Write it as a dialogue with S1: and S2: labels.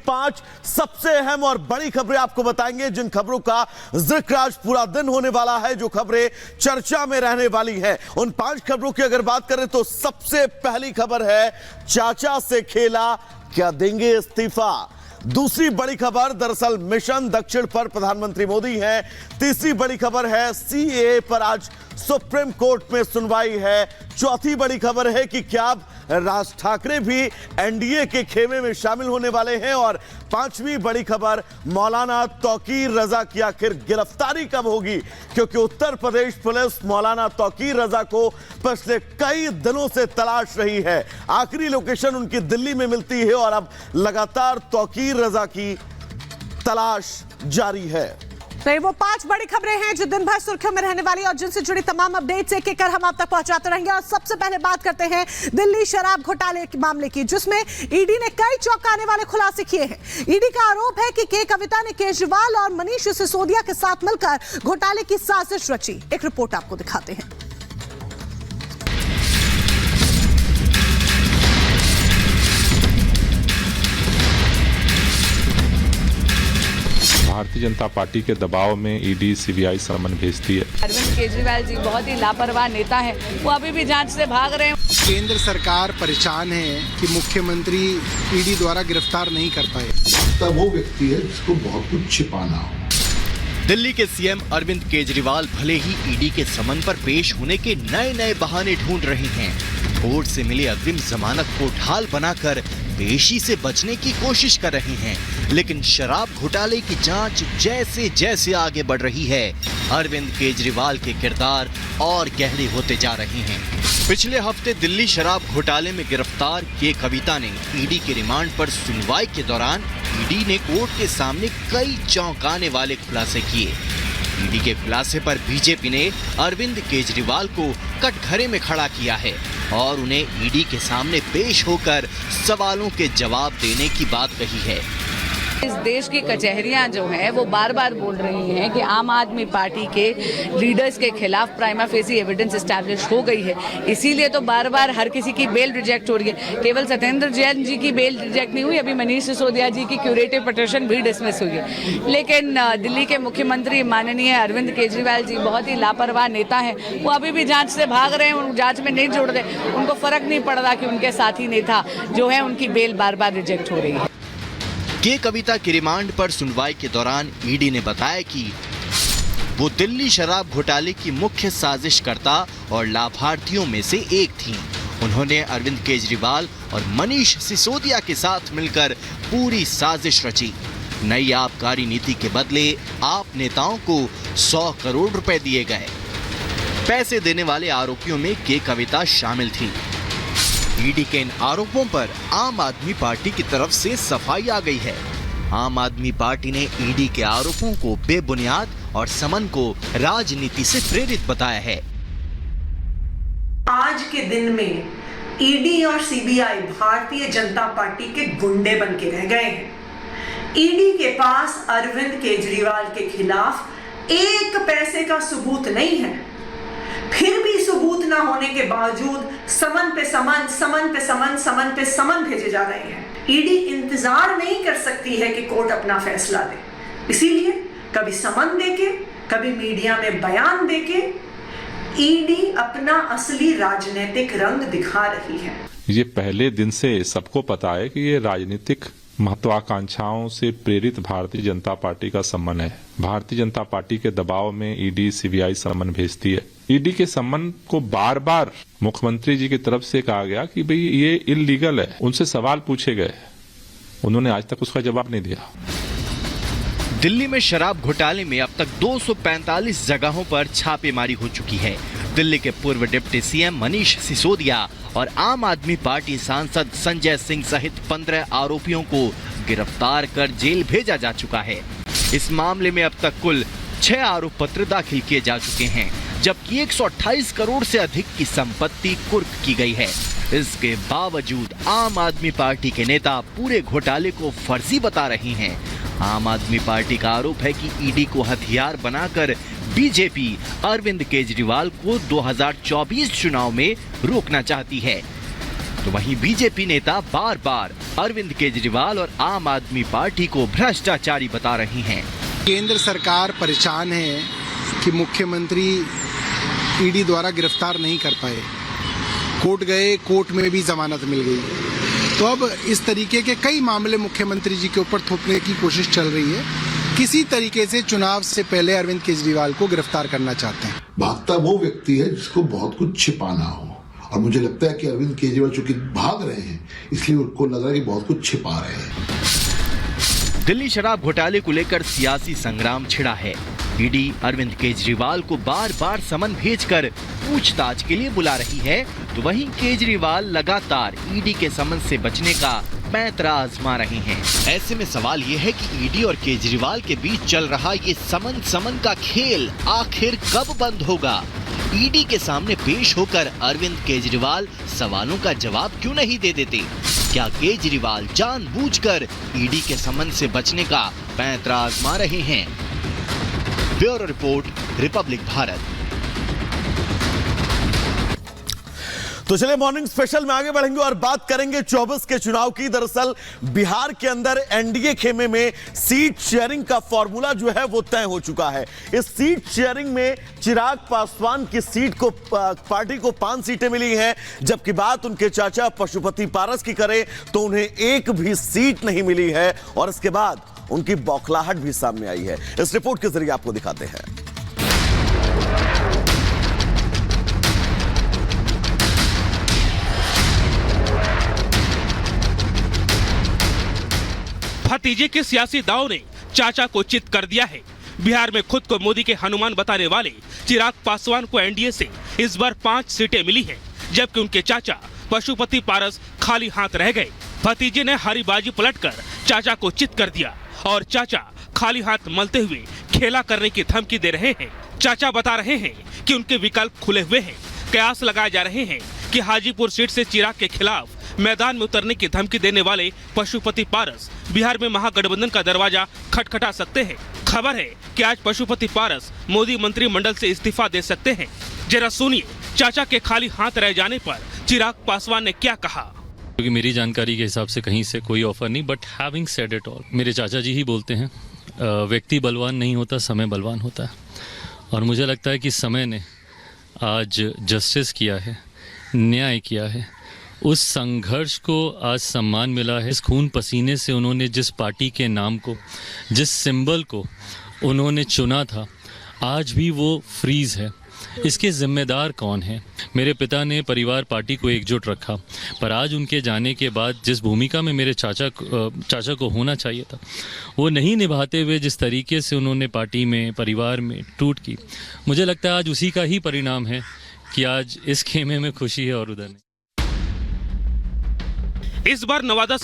S1: 5 सबसे अहम और बड़ी खबरें आपको बताएंगे, जिन खबरों का जिक्र आज पूरा दिन होने वाला है, जो खबरें चर्चा में रहने वाली हैं। उन 5 खबरों की अगर बात करें तो सबसे पहली खबर है, चाचा से खेला, क्या देंगे इस्तीफा। दूसरी बड़ी खबर दरअसल मिशन दक्षिण पर प्रधानमंत्री मोदी हैं। तीसरी बड़ी खबर है, सीएए पर आज सुप्रीम कोर्ट में सुनवाई है। चौथी बड़ी खबर है कि क्या राज ठाकरे भी एनडीए के खेमे में शामिल होने वाले हैं। और पांचवी बड़ी खबर, मौलाना तौकीर रजा की आखिर गिरफ्तारी कब होगी, क्योंकि उत्तर प्रदेश पुलिस मौलाना तौकीर रजा को पिछले कई दिनों से तलाश रही है। आखिरी लोकेशन उनकी दिल्ली में मिलती है और अब लगातार तौकीर रजा की तलाश जारी है।
S2: तो ये वो 5 बड़ी खबरें हैं जो दिन भर सुर्खियों में रहने वाली और जिनसे जुड़ी तमाम अपडेट्स एक एक कर हम आप तक पहुंचाते रहेंगे। और सबसे पहले बात करते हैं दिल्ली शराब घोटाले के मामले की, जिसमें ईडी ने कई चौंकाने वाले खुलासे किए हैं। ईडी का आरोप है कि के कविता ने केजरीवाल और मनीष सिसोदिया के साथ मिलकर घोटाले की साजिश रची। एक रिपोर्ट आपको दिखाते हैं।
S3: भारतीय जनता पार्टी के दबाव में ईडी सीबीआई समन भेजती है।
S4: अरविंद केजरीवाल जी बहुत ही लापरवाह नेता हैं, वो अभी भी जांच से भाग रहे हैं।
S5: केंद्र सरकार परेशान है कि मुख्यमंत्री ईडी द्वारा गिरफ्तार नहीं कर पाए।
S6: तब वो व्यक्ति है जिसको बहुत कुछ छिपाना हो।
S7: दिल्ली के सीएम अरविंद केजरीवाल भले ही ईडी के समन पर पेश होने के नए नए बहाने ढूंढ रहे हैं, कोर्ट से मिले अग्रिम जमानत को ढाल बनाकर पेशी से बचने की कोशिश कर रहे हैं, लेकिन शराब घोटाले की जांच जैसे जैसे आगे बढ़ रही है, अरविंद केजरीवाल के किरदार और गहरे होते जा रहे हैं। पिछले हफ्ते दिल्ली शराब घोटाले में गिरफ्तार के कविता ने ईडी के रिमांड पर सुनवाई के दौरान ईडी ने कोर्ट के सामने कई चौंकाने वाले खुलासे किए। ईडी के खुलासे पर बीजेपी ने अरविंद केजरीवाल को कटघरे में खड़ा किया है और उन्हें ईडी के सामने पेश होकर सवालों के जवाब देने की बात कही है।
S4: इस देश की कचहरियां जो हैं वो बार बार बोल रही हैं कि आम आदमी पार्टी के लीडर्स के खिलाफ प्राइमा फेसी एविडेंस एस्टैब्लिश हो गई है, इसीलिए तो बार बार हर किसी की बेल रिजेक्ट हो रही है। केवल सत्येंद्र जैन जी की बेल रिजेक्ट नहीं हुई, अभी मनीष सिसोदिया जी की क्यूरेटिव पिटीशन भी डिसमिस हुई है। लेकिन दिल्ली के मुख्यमंत्री माननीय अरविंद केजरीवाल जी बहुत ही लापरवाह नेता हैं, वो अभी भी जाँच से भाग रहे हैं, उन जाँच में नहीं जुड़ रहे। उनको फर्क नहीं पड़ रहा कि उनके साथी नेता जो है उनकी बेल बार बार रिजेक्ट हो रही है।
S7: के कविता के रिमांड पर सुनवाई के दौरान ईडी ने बताया कि वो दिल्ली शराब घोटाले की मुख्य साजिशकर्ता और लाभार्थियों में से एक थीं। उन्होंने अरविंद केजरीवाल और मनीष सिसोदिया के साथ मिलकर पूरी साजिश रची। नई आबकारी नीति के बदले आप नेताओं को 100 करोड़ रुपए दिए गए। पैसे देने वाले आरोपियों में के कविता शामिल थी। ईडी के इन आरोपों पर आम आदमी पार्टी की तरफ से सफाई आ गई है। आम आदमी पार्टी ने ईडी के आरोपों को बेबुनियाद और समन को राजनीति से प्रेरित बताया है।
S8: आज के दिन में ईडी और सीबीआई भारतीय जनता पार्टी के गुंडे बन के रह गए हैं। ईडी के पास अरविंद केजरीवाल के खिलाफ एक पैसे का सबूत नहीं है, फिर भी सबूत ना होने के बावजूद समन पे समन, समन पे समन, समन पे समन भेजे जा रहे हैं। ईडी इंतजार नहीं कर सकती है कि कोर्ट अपना फैसला दे, इसीलिए कभी समन देके, कभी मीडिया में बयान देके ईडी अपना असली राजनीतिक रंग दिखा रही है।
S3: ये पहले दिन से सबको पता है कि ये राजनीतिक महत्वाकांक्षाओं से प्रेरित भारतीय जनता पार्टी का सम्मन है। भारतीय जनता पार्टी के दबाव में ईडी सीबीआई सम्मन भेजती है। ईडी के सम्मन को बार बार मुख्यमंत्री जी की तरफ से कहा गया कि भाई ये इलीगल है। उनसे सवाल पूछे गए, उन्होंने आज तक उसका जवाब नहीं दिया।
S7: दिल्ली में शराब घोटाले में अब तक 245 जगहों पर छापेमारी हो चुकी है। दिल्ली के पूर्व डिप्टी सीएम मनीष सिसोदिया और आम आदमी पार्टी सांसद संजय सिंह सहित 15 आरोपियों को गिरफ्तार कर जेल भेजा जा चुका है। इस मामले में अब तक कुल 6 आरोप पत्र दाखिल किए जा चुके हैं, जबकि 128 करोड़ से अधिक की संपत्ति कुर्क की गई है। इसके बावजूद आम आदमी पार्टी के नेता पूरे घोटाले को फर्जी बता रहे हैं। आम आदमी पार्टी का आरोप है कि ईडी को हथियार बनाकर बीजेपी अरविंद केजरीवाल को 2024 चुनाव में रोकना चाहती है। तो वहीं बीजेपी नेता बार बार अरविंद केजरीवाल और आम आदमी पार्टी को भ्रष्टाचारी बता रहे हैं।
S5: केंद्र सरकार परेशान है कि मुख्यमंत्री ईडी द्वारा गिरफ्तार नहीं कर पाए। कोर्ट गए, कोर्ट में भी जमानत मिल गई। तो अब इस तरीके के कई मामले मुख्यमंत्री जी के ऊपर थोपने की कोशिश चल रही है। किसी तरीके से चुनाव से पहले अरविंद केजरीवाल को गिरफ्तार करना चाहते हैं।
S6: भागता वो व्यक्ति है जिसको बहुत कुछ छिपाना हो, और मुझे लगता है कि अरविंद केजरीवाल चूंकि भाग रहे हैं इसलिए उनको लग रहा है कि बहुत कुछ छिपा रहे हैं।
S7: दिल्ली शराब घोटाले को लेकर सियासी संग्राम छिड़ा है। ईडी अरविंद केजरीवाल को बार बार समन भेजकर पूछताछ के लिए बुला रही है, तो वहीं केजरीवाल लगातार ईडी के समन से बचने का पैंतरा आजमा रहे हैं। ऐसे में सवाल ये है कि ईडी और केजरीवाल के बीच चल रहा ये समन का खेल आखिर कब बंद होगा? ईडी के सामने पेश होकर अरविंद केजरीवाल सवालों का जवाब क्यों नहीं दे देते? क्या केजरीवाल जानबूझकर ईडी के समन से बचने का पैंतरा आजमा रहे हैं? Bureau report, Republic Bharat.
S1: तो चलिए मॉर्निंग स्पेशल में आगे बढ़ेंगे और बात करेंगे 24 के चुनाव की। दरअसल बिहार के अंदर एनडीए खेमे में सीट शेयरिंग का फॉर्मूला जो है वो तय हो चुका है। इस सीट शेयरिंग में चिराग पासवान की सीट को पार्टी को 5 सीटें मिली हैं, जबकि बात उनके चाचा पशुपति पारस की करें तो उन्हें एक भी सीट नहीं मिली है और इसके बाद उनकी बौखलाहट भी सामने आई है। इस रिपोर्ट के जरिए आपको दिखाते हैं।
S9: भतीजे के सियासी दांव ने चाचा को चित कर दिया है। बिहार में खुद को मोदी के हनुमान बताने वाले चिराग पासवान को एनडीए से इस बार 5 सीटें मिली हैं, जबकि उनके चाचा पशुपति पारस खाली हाथ रह गए। भतीजे ने हारी बाजी पलटकर चाचा को चित कर दिया और चाचा खाली हाथ मलते हुए खेला करने की धमकी दे रहे हैं। चाचा बता रहे हैं कि उनके विकल्प खुले हुए हैं। कयास लगाए जा रहे हैं कि हाजीपुर सीट से चिराग के खिलाफ मैदान में उतरने की धमकी देने वाले पशुपति पारस बिहार में महागठबंधन का दरवाजा खटखटा सकते हैं। खबर है कि आज पशुपति पारस मोदी मंत्रिमंडल से इस्तीफा दे सकते हैं। जरा सुनिए चाचा के खाली हाथ रह जाने पर चिराग पासवान ने क्या कहा।
S10: क्योंकि मेरी जानकारी के हिसाब से कहीं से कोई ऑफर नहीं, but having said it all, मेरे चाचा जी ही बोलते हैं व्यक्ति बलवान नहीं होता, समय बलवान होता है। और मुझे लगता है कि समय ने आज जस्टिस किया है, न्याय किया है। उस संघर्ष को आज सम्मान मिला है। इस खून पसीने से उन्होंने जिस पार्टी के नाम को, जिस सिंबल को उन्होंने चुना था, आज भी वो फ्रीज है। इसके जिम्मेदार कौन है? मेरे पिता ने परिवार पार्टी को एकजुट रखा, पर आज उनके जाने के बाद जिस भूमिका में मेरे चाचा को होना चाहिए था वो नहीं निभाते हुए जिस तरीके से उन्होंने पार्टी में, परिवार में टूट की, मुझे लगता है आज उसी का ही परिणाम है कि आज इस खेमे में खुशी है और उधर नहीं।
S9: इस बार नवादा